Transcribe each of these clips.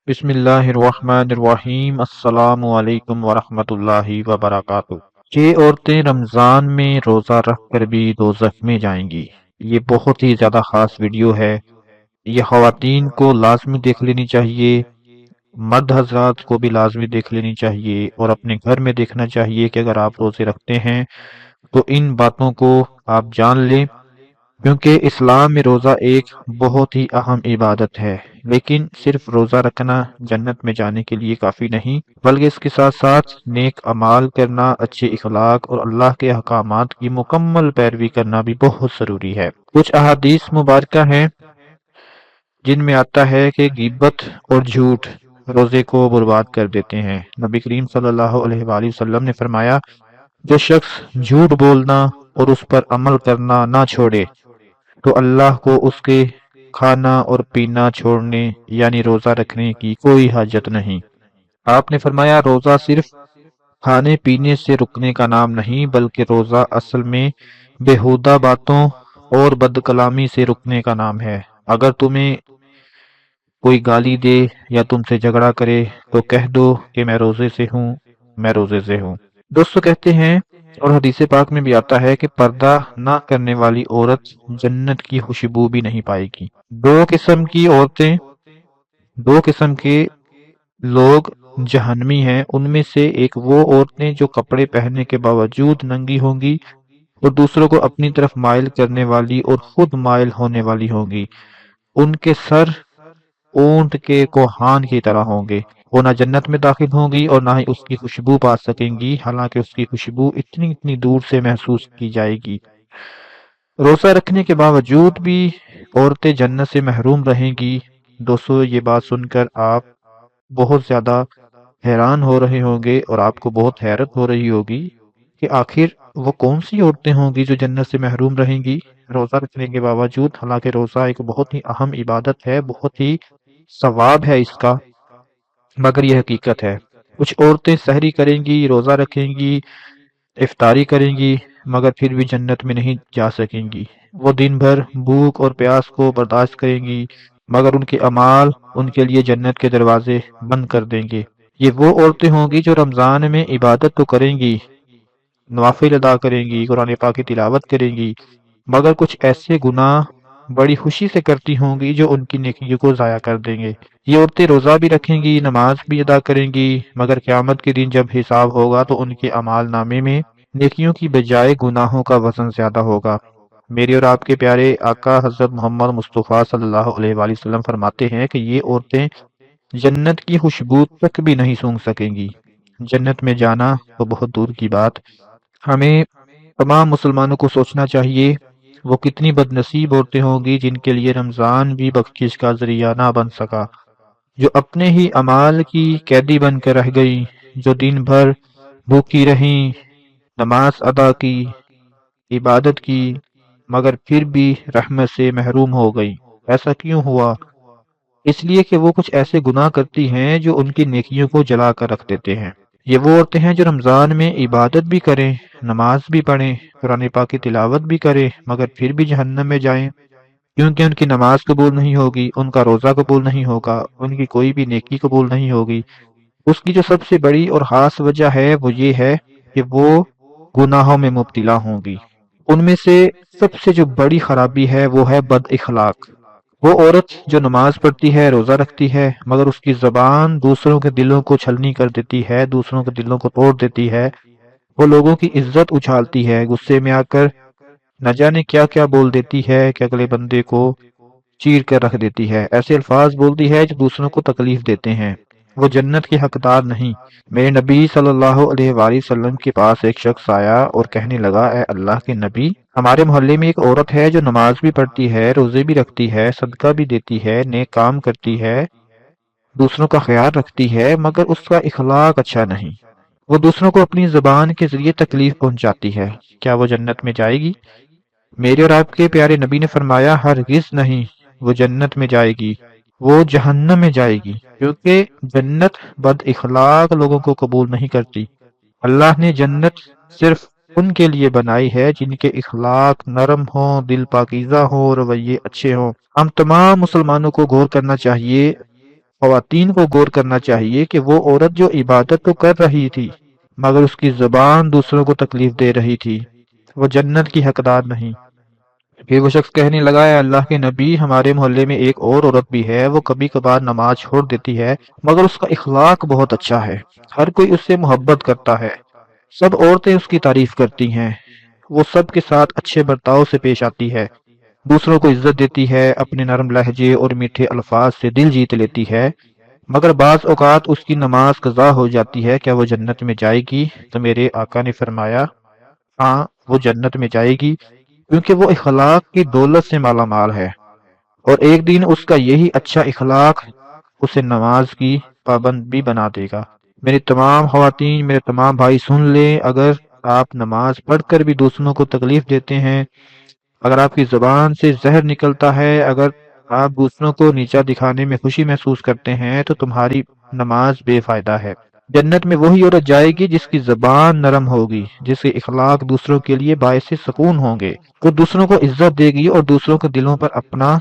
بسم اللہ الرحمن الرحیم، السلام علیکم ورحمۃ اللہ وبرکاتہ۔ یہ عورتیں رمضان میں روزہ رکھ کر بھی دوزخ میں جائیں گی۔ یہ بہت ہی زیادہ خاص ویڈیو ہے۔ یہ خواتین کو لازمی دیکھ لینی چاہیے، مرد حضرات کو بھی لازمی دیکھ لینی چاہیے، اور اپنے گھر میں دیکھنا چاہیے کہ اگر آپ روزے رکھتے ہیں تو ان باتوں کو آپ جان لیں، کیونکہ اسلام میں روزہ ایک بہت ہی اہم عبادت ہے۔ لیکن صرف روزہ رکھنا جنت میں جانے کے لیے کافی نہیں، بلکہ اس کے ساتھ ساتھ نیک اعمال کرنا، اچھے اخلاق اور اللہ کے احکامات کی مکمل پیروی کرنا بھی بہت ضروری ہے۔ کچھ احادیث مبارکہ ہیں جن میں آتا ہے کہ غیبت اور جھوٹ روزے کو برباد کر دیتے ہیں۔ نبی کریم صلی اللہ علیہ وآلہ وسلم نے فرمایا، جو شخص جھوٹ بولنا اور اس پر عمل کرنا نہ چھوڑے تو اللہ کو اس کے کھانا اور پینا چھوڑنے یعنی روزہ رکھنے کی کوئی حاجت نہیں۔ آپ نے فرمایا، روزہ صرف کھانے پینے سے رکنے کا نام نہیں، بلکہ روزہ اصل میں بےہودہ باتوں اور بد کلامی سے رکنے کا نام ہے۔ اگر تمہیں کوئی گالی دے یا تم سے جھگڑا کرے تو کہہ دو کہ میں روزے سے ہوں، میں روزے سے ہوں۔ دوستو کہتے ہیں اور حدیث پاک میں بھی آتا ہے کہ پردہ نہ کرنے والی عورت جنت کی خوشبو بھی نہیں پائے گی۔ دو قسم کی عورتیں، دو قسم کے لوگ جہنمی ہیں۔ ان میں سے ایک وہ عورتیں جو کپڑے پہننے کے باوجود ننگی ہوں گی، اور دوسروں کو اپنی طرف مائل کرنے والی اور خود مائل ہونے والی ہوں گی۔ ان کے سر اونٹ کے کوہان کی طرح ہوں گے۔ وہ نہ جنت میں داخل ہوں گی اور نہ ہی اس کی خوشبو پا سکیں گی، حالانکہ اس کی خوشبو اتنی دور سے محسوس کی جائے گی۔ روزہ رکھنے کے باوجود بھی عورتیں جنت سے محروم رہیں گی۔ دوستو یہ بات سن کر آپ بہت زیادہ حیران ہو رہے ہوں گے اور آپ کو بہت حیرت ہو رہی ہوگی کہ آخر وہ کون سی عورتیں ہوں گی جو جنت سے محروم رہیں گی روزہ رکھنے کے باوجود۔ حالانکہ روزہ ایک بہت ہی اہم عبادت ہے، بہت ہی ثواب ہے اس کا، مگر یہ حقیقت ہے۔ کچھ عورتیں سحری کریں گی، روزہ رکھیں گی، افطاری کریں گی، مگر پھر بھی جنت میں نہیں جا سکیں گی۔ وہ دن بھر بھوک اور پیاس کو برداشت کریں گی، مگر ان کے اعمال ان کے لیے جنت کے دروازے بند کر دیں گے۔ یہ وہ عورتیں ہوں گی جو رمضان میں عبادت تو کریں گی، نوافل ادا کریں گی، قرآن پاک کی تلاوت کریں گی، مگر کچھ ایسے گناہ بڑی خوشی سے کرتی ہوں گی جو ان کی نیکیوں کو ضائع کر دیں گے۔ یہ عورتیں روزہ بھی رکھیں گی، نماز بھی ادا کریں گی، مگر قیامت کے دن جب حساب ہوگا تو ان کے اعمال نامے میں نیکیوں کی بجائے گناہوں کا وزن زیادہ ہوگا۔ میرے اور آپ کے پیارے آقا حضرت محمد مصطفیٰ صلی اللہ علیہ وآلہ وسلم فرماتے ہیں کہ یہ عورتیں جنت کی خوشبو تک بھی نہیں سونگھ سکیں گی۔ جنت میں جانا تو بہت دور کی بات۔ ہمیں تمام مسلمانوں کو سوچنا چاہیے وہ کتنی بد نصیب عورتیں ہوں گی جن کے لیے رمضان بھی بخشش کا ذریعہ نہ بن سکا، جو اپنے ہی اعمال کی قیدی بن کر رہ گئی، جو دن بھر بھوکی رہیں، نماز ادا کی، عبادت کی، مگر پھر بھی رحمت سے محروم ہو گئی۔ ایسا کیوں ہوا؟ اس لیے کہ وہ کچھ ایسے گناہ کرتی ہیں جو ان کی نیکیوں کو جلا کر رکھ دیتے ہیں۔ یہ وہ عورتیں ہیں جو رمضان میں عبادت بھی کریں، نماز بھی پڑھیں، قرآن پاک کی تلاوت بھی کریں، مگر پھر بھی جہنم میں جائیں، کیونکہ ان کی نماز قبول نہیں ہوگی، ان کا روزہ قبول نہیں ہوگا، ان کی کوئی بھی نیکی قبول نہیں ہوگی۔ اس کی جو سب سے بڑی اور خاص وجہ ہے وہ یہ ہے کہ وہ گناہوں میں مبتلا ہوں گی۔ ان میں سے سب سے جو بڑی خرابی ہے وہ ہے بد اخلاق۔ وہ عورت جو نماز پڑھتی ہے، روزہ رکھتی ہے، مگر اس کی زبان دوسروں کے دلوں کو چھلنی کر دیتی ہے، دوسروں کے دلوں کو توڑ دیتی ہے، وہ لوگوں کی عزت اچھالتی ہے، غصے میں آ کر نہ جانے کیا کیا بول دیتی ہے کہ اگلے بندے کو چیر کر رکھ دیتی ہے، ایسے الفاظ بولتی ہے جو دوسروں کو تکلیف دیتے ہیں۔ وہ جنت کی حقدار نہیں۔ میرے نبی صلی اللہ علیہ وآلہ وسلم کے پاس ایک شخص آیا اور کہنے لگا، اے اللہ کے نبی، ہمارے محلے میں ایک عورت ہے جو نماز بھی پڑھتی ہے، روزے بھی رکھتی ہے، صدقہ بھی دیتی ہے، نیک کام کرتی ہے، دوسروں کا خیال رکھتی ہے، مگر اس کا اخلاق اچھا نہیں۔ وہ دوسروں کو اپنی زبان کے ذریعے تکلیف پہنچاتی ہے، کیا وہ جنت میں جائے گی؟ میرے اور آپ کے پیارے نبی نے فرمایا، ہرگز نہیں، وہ جنت میں جائے گی، وہ جہنم میں جائے گی، کیونکہ جنت بد اخلاق لوگوں کو قبول نہیں کرتی۔ اللہ نے جنت صرف ان کے لیے بنائی ہے جن کے اخلاق نرم ہوں، دل پاکیزہ ہوں، رویے اچھے ہوں۔ ہم تمام مسلمانوں کو غور کرنا چاہیے خواتین کو غور کرنا چاہیے کہ وہ عورت جو عبادت تو کر رہی تھی مگر اس کی زبان دوسروں کو تکلیف دے رہی تھی، وہ جنت کی حقدار نہیں۔ پھر وہ شخص کہنے لگا، اے اللہ کے نبی، ہمارے محلے میں ایک اور عورت بھی ہے، وہ کبھی کبھار نماز چھوڑ دیتی ہے مگر اس کا اخلاق بہت اچھا ہے، ہر کوئی اس سے محبت کرتا ہے، سب عورتیں اس کی تعریف کرتی ہیں، وہ سب کے ساتھ اچھے برتاؤ سے پیش آتی ہے، دوسروں کو عزت دیتی ہے، اپنے نرم لہجے اور میٹھے الفاظ سے دل جیت لیتی ہے، مگر بعض اوقات اس کی نماز قضا ہو جاتی ہے، کیا وہ جنت میں جائے گی؟ تو میرے آقا نے فرمایا، ہاں وہ جنت میں جائے گی، کیونکہ وہ اخلاق کی دولت سے مالا مال ہے، اور ایک دن اس کا یہی اچھا اخلاق اسے نماز کی پابند بھی بنا دے گا۔ میری تمام خواتین، میرے تمام بھائی سن لیں، اگر آپ نماز پڑھ کر بھی دوسروں کو تکلیف دیتے ہیں، اگر آپ کی زبان سے زہر نکلتا ہے، اگر آپ دوسروں کو نیچا دکھانے میں خوشی محسوس کرتے ہیں، تو تمہاری نماز بے فائدہ ہے۔ جنت میں وہی عورت جائے گی جس کی زبان نرم ہوگی، جس کے اخلاق دوسروں کے لیے باعث سکون ہوں گے، وہ دوسروں کو عزت دے گی اور دوسروں کے دلوں پر اپنا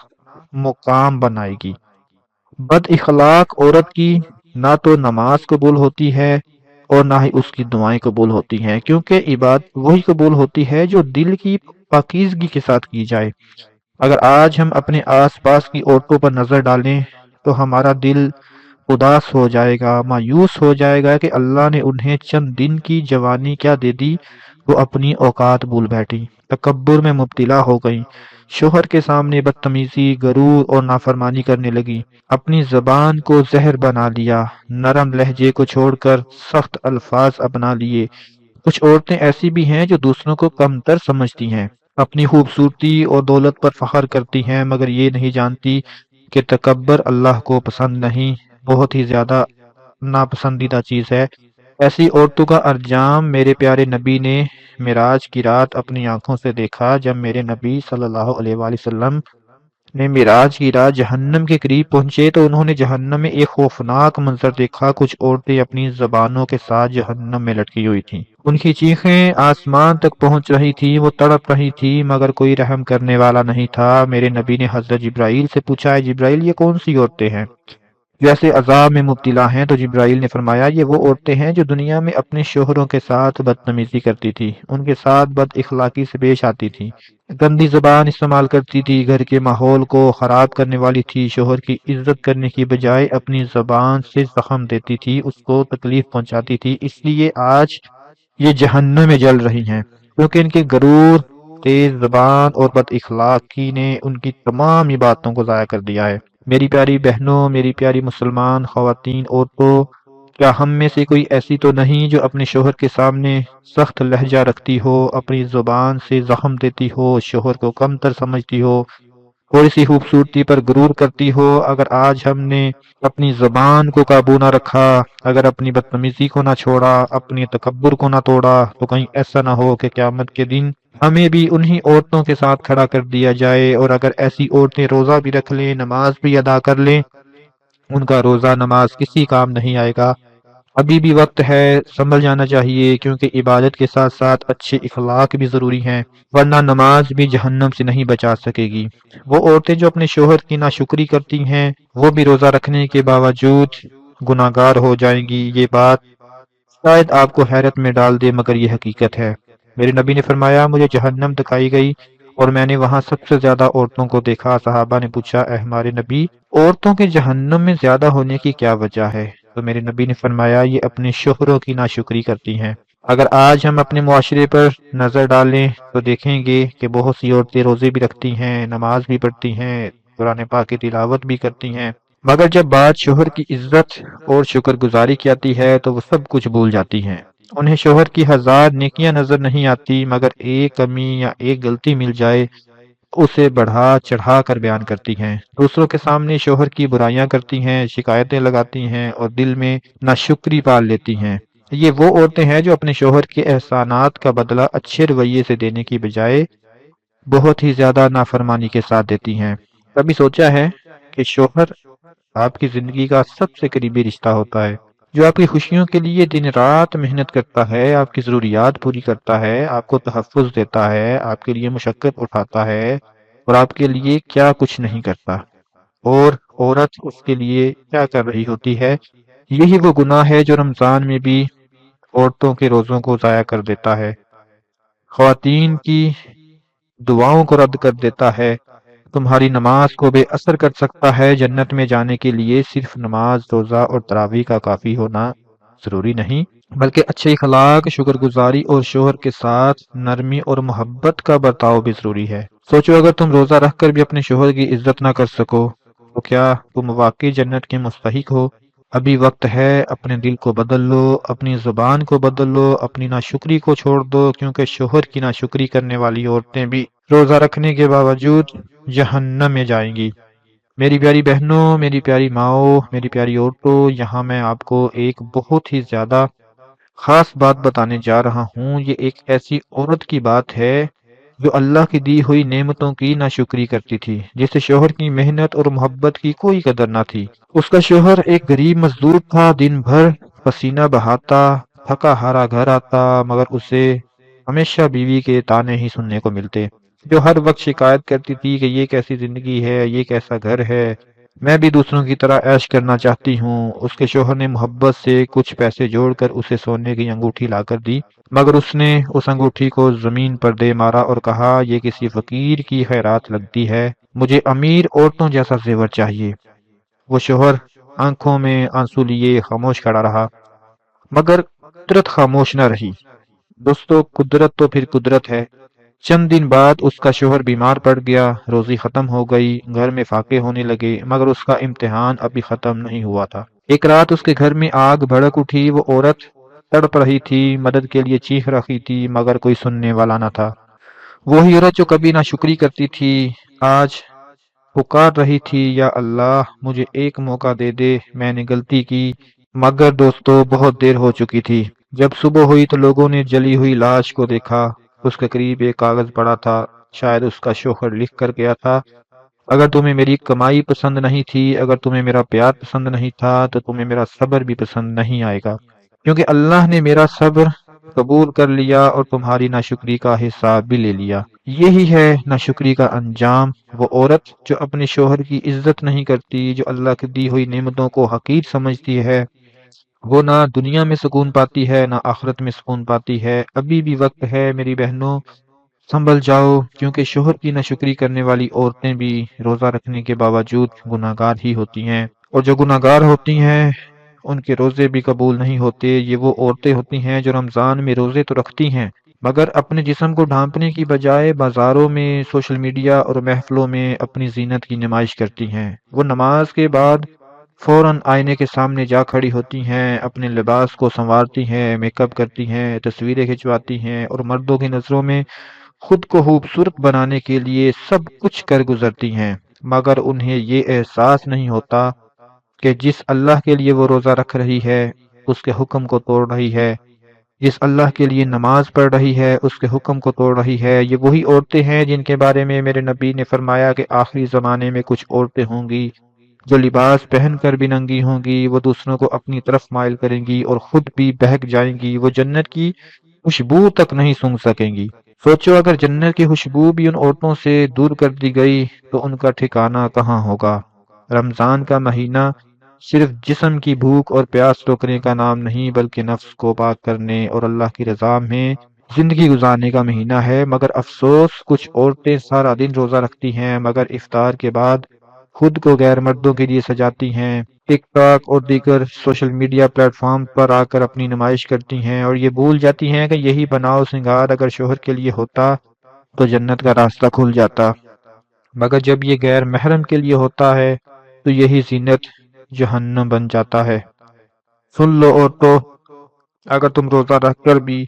مقام بنائے گی۔ بد اخلاق عورت کی نہ تو نماز قبول ہوتی ہے اور نہ ہی اس کی دعائیں قبول ہوتی ہیں، کیونکہ عبادت وہی قبول ہوتی ہے جو دل کی پاکیزگی کے ساتھ کی جائے۔ اگر آج ہم اپنے آس پاس کی عورتوں پر نظر ڈالیں تو ہمارا دل اداس ہو جائے گا، مایوس ہو جائے گا کہ اللہ نے انہیں چند دن کی جوانی کیا دے دی، وہ اپنی اوقات بھول بیٹھی، تکبر میں مبتلا ہو گئیں، شوہر کے سامنے بدتمیزی، غرور اور نافرمانی کرنے لگی، اپنی زبان کو زہر بنا لیا، نرم لہجے کو چھوڑ کر سخت الفاظ اپنا لیے۔ کچھ عورتیں ایسی بھی ہیں جو دوسروں کو کمتر سمجھتی ہیں، اپنی خوبصورتی اور دولت پر فخر کرتی ہیں، مگر یہ نہیں جانتی کہ تکبر اللہ کو پسند نہیں، بہت ہی زیادہ ناپسندیدہ چیز ہے۔ ایسی عورتوں کا انجام میرے پیارے نبی نے معراج کی رات اپنی آنکھوں سے دیکھا۔ جب میرے نبی صلی اللہ علیہ وآلہ وسلم نے معراج کی رات جہنم کے قریب پہنچے تو انہوں نے جہنم میں ایک خوفناک منظر دیکھا۔ کچھ عورتیں اپنی زبانوں کے ساتھ جہنم میں لٹکی ہوئی تھیں، ان کی چیخیں آسمان تک پہنچ رہی تھی، وہ تڑپ رہی تھی مگر کوئی رحم کرنے والا نہیں تھا۔ میرے نبی نے حضرت جبرائیل سے پوچھا، اے جبرائیل، یہ کون سی عورتیں ہیں جو ایسے عذاب میں مبتلا ہیں؟ تو جبرائیل نے فرمایا، یہ وہ عورتیں ہیں جو دنیا میں اپنے شوہروں کے ساتھ بدتمیزی کرتی تھی، ان کے ساتھ بد اخلاقی سے پیش آتی تھی، گندی زبان استعمال کرتی تھی، گھر کے ماحول کو خراب کرنے والی تھی، شوہر کی عزت کرنے کی بجائے اپنی زبان سے زخم دیتی تھی، اس کو تکلیف پہنچاتی تھی، اس لیے آج یہ جہنم میں جل رہی ہیں، کیونکہ ان کے غرور، تیز زبان اور بد اخلاقی نے ان کی تمام عبادتوں کو ضائع کر دیا ہے۔ میری پیاری بہنوں، میری پیاری مسلمان خواتین، عورتوں، کیا ہم میں سے کوئی ایسی تو نہیں جو اپنے شوہر کے سامنے سخت لہجہ رکھتی ہو، اپنی زبان سے زخم دیتی ہو، شوہر کو کمتر سمجھتی ہو، تھوڑی سی خوبصورتی پر غرور کرتی ہو؟ اگر آج ہم نے اپنی زبان کو قابو نہ رکھا، اگر اپنی بدتمیزی کو نہ چھوڑا، اپنی تکبر کو نہ توڑا، تو کہیں ایسا نہ ہو کہ قیامت کے دن ہمیں بھی انہی عورتوں کے ساتھ کھڑا کر دیا جائے۔ اور اگر ایسی عورتیں روزہ بھی رکھ لیں، نماز بھی ادا کر لیں، ان کا روزہ نماز کسی کام نہیں آئے گا۔ ابھی بھی وقت ہے، سنبھل جانا چاہیے، کیونکہ عبادت کے ساتھ ساتھ اچھے اخلاق بھی ضروری ہیں، ورنہ نماز بھی جہنم سے نہیں بچا سکے گی۔ وہ عورتیں جو اپنے شوہر کی ناشکری کرتی ہیں، وہ بھی روزہ رکھنے کے باوجود گناہگار ہو جائیں گی۔ یہ بات شاید آپ کو حیرت میں ڈال دے مگر یہ حقیقت ہے۔ میرے نبی نے فرمایا، مجھے جہنم دکھائی گئی اور میں نے وہاں سب سے زیادہ عورتوں کو دیکھا۔ صحابہ نے پوچھا، اے ہمارے نبی، عورتوں کے جہنم میں زیادہ ہونے کی کیا وجہ ہے؟ تو میرے نبی نے فرمایا، یہ اپنے شوہروں کی ناشکری کرتی ہیں۔ اگر آج ہم اپنے معاشرے پر نظر ڈالیں تو دیکھیں گے کہ بہت سی عورتیں روزے بھی رکھتی ہیں، نماز بھی پڑھتی ہیں، قرآن پاک کی تلاوت بھی کرتی ہیں، مگر جب بات شوہر کی عزت اور شکر گزاری کی آتی ہے تو وہ سب کچھ بھول جاتی ہیں۔ انہیں شوہر کی ہزار نیکیاں نظر نہیں آتی، مگر ایک کمی یا ایک غلطی مل جائے اسے بڑھا چڑھا کر بیان کرتی ہیں، دوسروں کے سامنے شوہر کی برائیاں کرتی ہیں، شکایتیں لگاتی ہیں اور دل میں ناشکری پال لیتی ہیں۔ یہ وہ عورتیں ہیں جو اپنے شوہر کے احسانات کا بدلہ اچھے رویے سے دینے کی بجائے بہت ہی زیادہ نافرمانی کے ساتھ دیتی ہیں۔ کبھی سوچا ہے کہ شوہر آپ کی زندگی کا سب سے قریبی رشتہ ہوتا ہے، جو آپ کی خوشیوں کے لیے دن رات محنت کرتا ہے، آپ کی ضروریات پوری کرتا ہے، آپ کو تحفظ دیتا ہے، آپ کے لیے مشقت اٹھاتا ہے، اور آپ کے لیے کیا کچھ نہیں کرتا، اور عورت اس کے لیے کیا کر رہی ہوتی ہے۔ یہی وہ گناہ ہے جو رمضان میں بھی عورتوں کے روزوں کو ضائع کر دیتا ہے، خواتین کی دعاؤں کو رد کر دیتا ہے، تمہاری نماز کو بے اثر کر سکتا ہے۔ جنت میں جانے کے لیے صرف نماز، روزہ اور تراویح کا کافی ہونا ضروری نہیں، بلکہ اچھے اخلاق، شکر گزاری اور شوہر کے ساتھ نرمی اور محبت کا برتاؤ بھی ضروری ہے۔ سوچو اگر تم روزہ رکھ کر بھی اپنے شوہر کی عزت نہ کر سکو تو کیا تم واقعی جنت کے مستحق ہو؟ ابھی وقت ہے، اپنے دل کو بدل لو، اپنی زبان کو بدل لو، اپنی ناشکری کو چھوڑ دو، کیونکہ شوہر کی ناشکری کرنے والی عورتیں بھی روزہ رکھنے کے باوجود جہنم میں جائیں گی۔ میری پیاری بہنوں، میری پیاری ماؤں، میری پیاری عورتوں، یہاں میں آپ کو ایک بہت ہی زیادہ خاص بات بتانے جا رہا ہوں۔ یہ ایک ایسی عورت کی بات ہے جو اللہ کی دی ہوئی نعمتوں کی ناشکری کرتی تھی، جسے شوہر کی محنت اور محبت کی کوئی قدر نہ تھی۔ اس کا شوہر ایک غریب مزدور تھا، دن بھر پسینہ بہاتا، تھکا ہارا گھر آتا، مگر اسے ہمیشہ بیوی کے تانے ہی سننے کو ملتے، جو ہر وقت شکایت کرتی تھی کہ یہ کیسی زندگی ہے، یہ کیسا گھر ہے، میں بھی دوسروں کی طرح عیش کرنا چاہتی ہوں۔ اس کے شوہر نے محبت سے کچھ پیسے جوڑ کر اسے سونے کی انگوٹھی لا کر دی، مگر اس نے اس انگوٹھی کو زمین پر دے مارا اور کہا یہ کسی فقیر کی خیرات لگتی ہے، مجھے امیر عورتوں جیسا زیور چاہیے۔ وہ شوہر آنکھوں میں آنسو لیے خاموش کھڑا رہا، مگر قدرت خاموش نہ رہی۔ دوستو، قدرت تو پھر قدرت ہے۔ چند دن بعد اس کا شوہر بیمار پڑ گیا، روزی ختم ہو گئی، گھر میں فاقے ہونے لگے، مگر اس کا امتحان ابھی ختم نہیں ہوا تھا۔ ایک رات اس کے گھر میں آگ بھڑک اٹھی، وہ عورت تڑپ رہی تھی، مدد کے لیے چیخ رہی تھی، مگر کوئی سننے والا نہ تھا۔ وہی عورت جو کبھی ناشکری کرتی تھی، آج پکار رہی تھی، یا اللہ مجھے ایک موقع دے دے، میں نے غلطی کی۔ مگر دوستو، بہت دیر ہو چکی تھی۔ جب صبح ہوئی تو لوگوں نے جلی ہوئی لاش کو دیکھا۔ اس کے قریب ایک کاغذ پڑا تھا، شاید اس کا شوہر لکھ کر گیا تھا، اگر تمہیں میری کمائی پسند نہیں تھی، اگر تمہیں میرا پیار پسند نہیں تھا، تو تمہیں میرا صبر بھی پسند نہیں آئے گا، کیونکہ اللہ نے میرا صبر قبول کر لیا اور تمہاری ناشکری کا حساب بھی لے لیا۔ یہی ہے ناشکری کا انجام۔ وہ عورت جو اپنے شوہر کی عزت نہیں کرتی، جو اللہ کی دی ہوئی نعمتوں کو حقیر سمجھتی ہے، وہ نہ دنیا میں سکون پاتی ہے، نہ آخرت میں سکون پاتی ہے۔ ابھی بھی وقت ہے میری بہنوں، سنبھل جاؤ، کیونکہ شوہر کی ناشکری کرنے والی عورتیں بھی روزہ رکھنے کے باوجود گناہ گار ہی ہوتی ہیں، اور جو گناہ گار ہوتی ہیں ان کے روزے بھی قبول نہیں ہوتے۔ یہ وہ عورتیں ہوتی ہیں جو رمضان میں روزے تو رکھتی ہیں، مگر اپنے جسم کو ڈھانپنے کی بجائے بازاروں میں، سوشل میڈیا اور محفلوں میں اپنی زینت کی نمائش کرتی ہیں۔ وہ نماز کے بعد فوراً آئینے کے سامنے جا کھڑی ہوتی ہیں، اپنے لباس کو سنوارتی ہیں، میک اپ کرتی ہیں، تصویریں کھنچواتی ہیں، اور مردوں کی نظروں میں خود کو خوبصورت بنانے کے لیے سب کچھ کر گزرتی ہیں، مگر انہیں یہ احساس نہیں ہوتا کہ جس اللہ کے لیے وہ روزہ رکھ رہی ہے اس کے حکم کو توڑ رہی ہے، جس اللہ کے لیے نماز پڑھ رہی ہے اس کے حکم کو توڑ رہی ہے۔ یہ وہی عورتیں ہیں جن کے بارے میں میرے نبی نے فرمایا کہ آخری زمانے میں کچھ عورتیں ہوں گی جو لباس پہن کر بھی ننگی ہوں گی، وہ دوسروں کو اپنی طرف مائل کریں گی اور خود بھی بہک جائیں گی، وہ جنت کی خوشبو تک نہیں سونگھ سکیں گی۔ سوچو اگر جنت کی خوشبو بھی ان عورتوں سے دور کر دی گئی تو ان کا ٹھکانہ کہاں ہوگا۔ رمضان کا مہینہ صرف جسم کی بھوک اور پیاس روکنے کا نام نہیں، بلکہ نفس کو پاک کرنے اور اللہ کی رضا میں زندگی گزارنے کا مہینہ ہے۔ مگر افسوس، کچھ عورتیں سارا دن روزہ رکھتی ہیں، مگر افطار کے بعد خود کو غیر مردوں کے لیے سجاتی ہیں، ٹک ٹاک اور دیگر سوشل میڈیا پلیٹ فارم پر آ کر اپنی نمائش کرتی ہیں، اور یہ بھول جاتی ہیں کہ یہی بناؤ سنگار اگر شوہر کے لیے ہوتا تو جنت کا راستہ کھل جاتا، مگر جب یہ غیر محرم کے لیے ہوتا ہے تو یہی زینت جہنم بن جاتا ہے۔ سن لو عورتوں، اگر تم روزہ رکھ کر بھی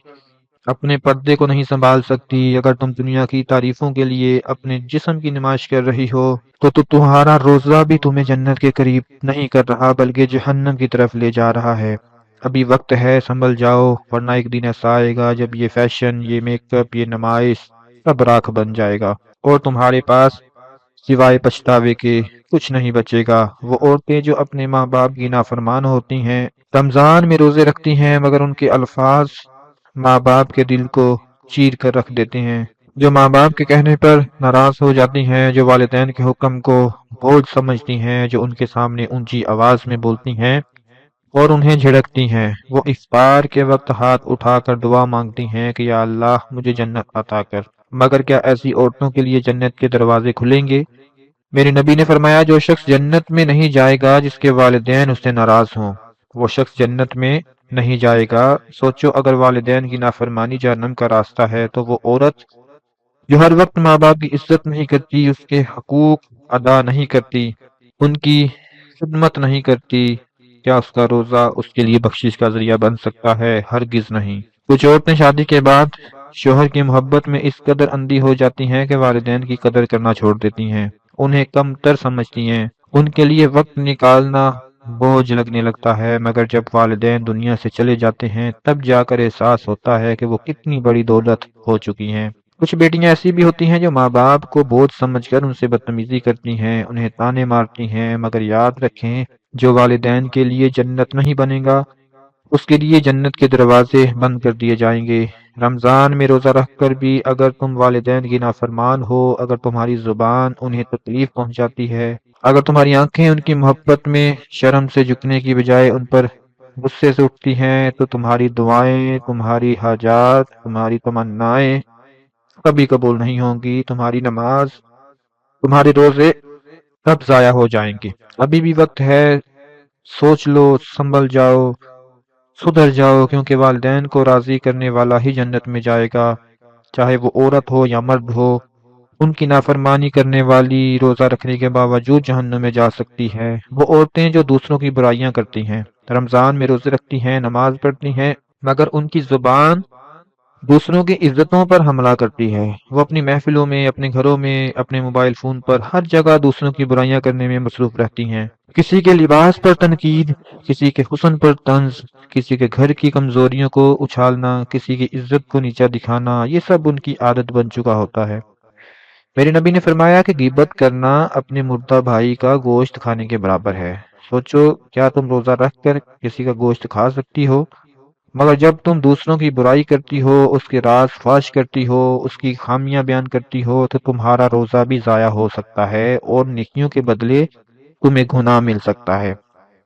اپنے پردے کو نہیں سنبھال سکتی، اگر تم دنیا کی تعریفوں کے لیے اپنے جسم کی نمائش کر رہی ہو تو تمہارا روزہ بھی تمہیں جنت کے قریب نہیں کر رہا بلکہ جہنم کی طرف لے جا رہا ہے۔ ابھی وقت ہے، سنبھل جاؤ، ورنہ ایک دن ایسا آئے گا جب یہ فیشن، یہ میک اپ، یہ نمائش سب راکھ بن جائے گا اور تمہارے پاس سوائے پچھتاوے کے کچھ نہیں بچے گا۔ وہ عورتیں جو اپنے ماں باپ کی نافرمان ہوتی ہیں، رمضان میں روزے رکھتی ہیں، مگر ان کے الفاظ ماں باپ کے دل کو چیر کر رکھ دیتے ہیں۔ جو ماں باپ کے کہنے پر ناراض ہو جاتی ہیں، جو والدین کے حکم کو بوجھ سمجھتی ہیں، جو ان کے سامنے اونچی آواز میں بولتی ہیں اور انہیں جھڑکتی ہیں، وہ افطار کے وقت ہاتھ اٹھا کر دعا مانگتی ہیں کہ یا اللہ مجھے جنت عطا کر۔ مگر کیا ایسی عورتوں کے لیے جنت کے دروازے کھلیں گے؟ میرے نبی نے فرمایا جو شخص جنت میں نہیں جائے گا جس کے والدین اس سے ناراض ہوں، وہ شخص جنت میں نہیں جائے گا۔ سوچو اگر والدین کی نافرمانی جہنم کا راستہ ہے تو وہ عورت جو ہر وقت ماں باپ کی عزت نہیں کرتی، اس کے حقوق ادا نہیں کرتی، ان کی خدمت نہیں کرتی، کیا اس کا روزہ اس کے لیے بخشش کا ذریعہ بن سکتا ہے؟ ہرگز نہیں۔ کچھ عورتیں شادی کے بعد شوہر کی محبت میں اس قدر اندھی ہو جاتی ہیں کہ والدین کی قدر کرنا چھوڑ دیتی ہیں، انہیں کم تر سمجھتی ہیں، ان کے لیے وقت نکالنا بوجھ لگنے لگتا ہے، مگر جب والدین دنیا سے چلے جاتے ہیں تب جا کر احساس ہوتا ہے کہ وہ کتنی بڑی دولت ہو چکی ہیں۔ کچھ بیٹیاں ایسی بھی ہوتی ہیں جو ماں باپ کو بوجھ سمجھ کر ان سے بدتمیزی کرتی ہیں، انہیں تانے مارتی ہیں، مگر یاد رکھیں جو والدین کے لیے جنت نہیں بنے گا اس کے لیے جنت کے دروازے بند کر دیے جائیں گے۔ رمضان میں روزہ رکھ کر بھی اگر تم والدین کی نافرمان ہو، اگر تمہاری زبان انہیں تکلیف پہنچاتی ہے، اگر تمہاری آنکھیں ان کی محبت میں شرم سے جھکنے کی بجائے ان پر غصے سے اٹھتی ہیں، تو تمہاری دعائیں، تمہاری حاجات، تمہاری تمنائیں کبھی قبول نہیں ہوں گی، تمہاری نماز، تمہارے روزے کب ضائع ہو جائیں گے۔ ابھی بھی وقت ہے، سوچ لو، سنبھل جاؤ، سدھر جاؤ، کیونکہ والدین کو راضی کرنے والا ہی جنت میں جائے گا، چاہے وہ عورت ہو یا مرد ہو۔ ان کی نافرمانی کرنے والی روزہ رکھنے کے باوجود جہنم میں جا سکتی ہے۔ وہ عورتیں جو دوسروں کی برائیاں کرتی ہیں، رمضان میں روزے رکھتی ہیں، نماز پڑھتی ہیں، مگر ان کی زبان دوسروں کی عزتوں پر حملہ کرتی ہے۔ وہ اپنی محفلوں میں، اپنے گھروں میں، اپنے موبائل فون پر ہر جگہ دوسروں کی برائیاں کرنے میں مصروف رہتی ہیں۔ کسی کے لباس پر تنقید، کسی کے حسن پر طنز، کسی کے گھر کی کمزوریوں کو اچھالنا، کسی کی عزت کو نیچا دکھانا، یہ سب ان کی عادت بن چکا ہوتا ہے۔ میرے نبی نے فرمایا کہ غیبت کرنا اپنے مردہ بھائی کا گوشت کھانے کے برابر ہے۔ سوچو کیا تم روزہ رکھ کر کسی کا گوشت کھا سکتی ہو؟ مگر جب تم دوسروں کی برائی کرتی ہو، اس کے راز فاش کرتی ہو، اس کی خامیاں بیان کرتی ہو، تو تمہارا روزہ بھی ضائع ہو سکتا ہے اور نیکیوں کے بدلے تمہیں گناہ مل سکتا ہے۔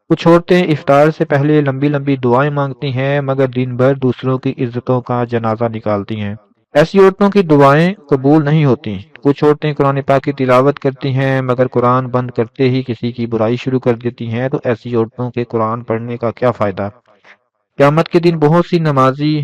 کچھ عورتیں افطار سے پہلے لمبی لمبی دعائیں مانگتی ہیں، مگر دن بھر دوسروں کی عزتوں کا جنازہ نکالتی ہیں۔ ایسی عورتوں کی دعائیں قبول نہیں ہوتی۔ کچھ عورتیں قرآن پاک کی تلاوت کرتی ہیں، مگر قرآن بند کرتے ہی کسی کی برائی شروع کر دیتی ہیں، تو ایسی عورتوں کے قرآن پڑھنے کا کیا فائدہ؟ قیامت کے دن بہت سی نمازی،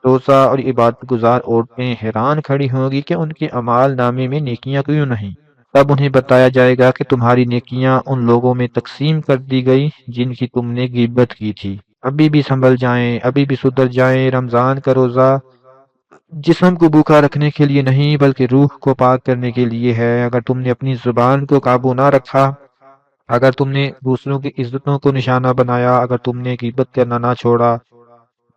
روزہ اور عبادت گزار عورتیں حیران کھڑی ہوں گی کہ ان کے اعمال نامے میں نیکیاں کیوں نہیں۔ تب انہیں بتایا جائے گا کہ تمہاری نیکیاں ان لوگوں میں تقسیم کر دی گئی جن کی تم نے غیبت کی تھی۔ ابھی بھی سنبھل جائیں، ابھی بھی سدھر جائیں۔ رمضان کا روزہ جسم کو بھوکا رکھنے کے لیے نہیں بلکہ روح کو پاک کرنے کے لیے ہے۔ اگر تم نے اپنی زبان کو قابو نہ رکھا، اگر تم نے دوسروں کی عزتوں کو نشانہ بنایا، اگر تم نے غیبت کرنا نہ چھوڑا،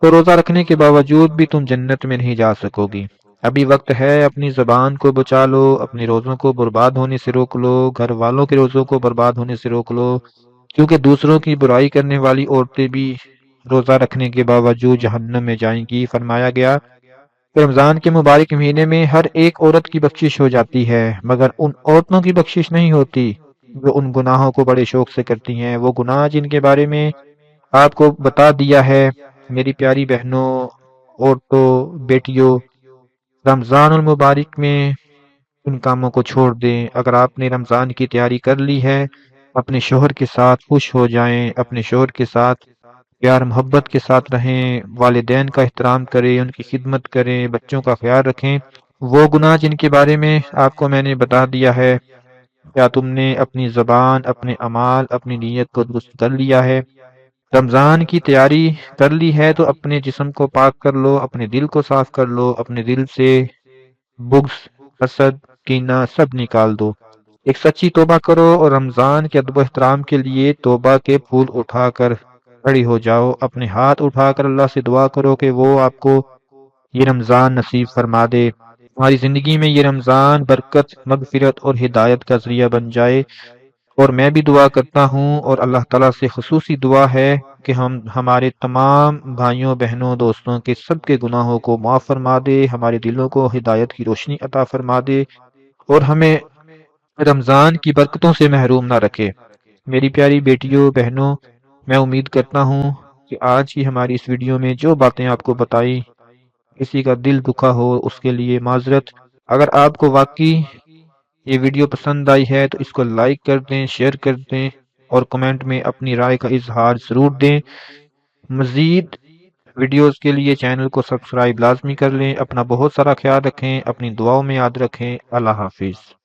تو روزہ رکھنے کے باوجود بھی تم جنت میں نہیں جا سکو گی۔ ابھی وقت ہے، اپنی زبان کو بچا لو، اپنے روزوں کو برباد ہونے سے روک لو، گھر والوں کے روزوں کو برباد ہونے سے روک لو، کیونکہ دوسروں کی برائی کرنے والی عورتیں بھی روزہ رکھنے کے باوجود جہنم میں جائیں گی۔ فرمایا گیا کہ رمضان کے مبارک مہینے میں ہر ایک عورت کی بخشش ہو جاتی ہے، مگر ان عورتوں کی بخشش نہیں ہوتی جو ان گناہوں کو بڑے شوق سے کرتی ہیں۔ وہ گناہ جن کے بارے میں آپ کو بتا دیا ہے۔ میری پیاری بہنوں، عورتوں، بیٹیوں، رمضان المبارک میں ان کاموں کو چھوڑ دیں۔ اگر آپ نے رمضان کی تیاری کر لی ہے، اپنے شوہر کے ساتھ خوش ہو جائیں، اپنے شوہر کے ساتھ پیار محبت کے ساتھ رہیں، والدین کا احترام کریں، ان کی خدمت کریں، بچوں کا خیال رکھیں۔ وہ گناہ جن کے بارے میں آپ کو میں نے بتا دیا ہے، کیا تم نے اپنی زبان، اپنے اعمال، اپنی نیت کو درست کر لیا ہے؟ رمضان کی تیاری کر لی ہے تو اپنے جسم کو پاک کر لو، اپنے دل کو صاف کر لو، اپنے دل سے بغض، حسد، کینہ سب نکال دو۔ ایک سچی توبہ کرو اور رمضان کے ادب و احترام کے لیے توبہ کے پھول اٹھا کر کھڑی ہو جاؤ۔ اپنے ہاتھ اٹھا کر اللہ سے دعا کرو کہ وہ آپ کو یہ رمضان نصیب فرما دے، ہماری زندگی میں یہ رمضان برکت، مغفرت اور ہدایت کا ذریعہ بن جائے۔ اور میں بھی دعا کرتا ہوں اور اللہ تعالیٰ سے خصوصی دعا ہے کہ ہمارے تمام بھائیوں بہنوں دوستوں کے سب کے گناہوں کو معاف فرما دے، ہمارے دلوں کو ہدایت کی روشنی عطا فرما دے اور ہمیں رمضان کی برکتوں سے محروم نہ رکھے۔ میری پیاری بیٹیوں بہنوں، میں امید کرتا ہوں کہ آج کی ہماری اس ویڈیو میں جو باتیں آپ کو بتائی، کسی کا دل دکھا ہو اس کے لیے معذرت۔ اگر آپ کو واقعی یہ ویڈیو پسند آئی ہے تو اس کو لائک کر دیں، شیئر کر دیں اور کمنٹ میں اپنی رائے کا اظہار ضرور دیں۔ مزید ویڈیوز کے لیے چینل کو سبسکرائب لازمی کر لیں۔ اپنا بہت سارا خیال رکھیں، اپنی دعاؤں میں یاد رکھیں۔ اللہ حافظ۔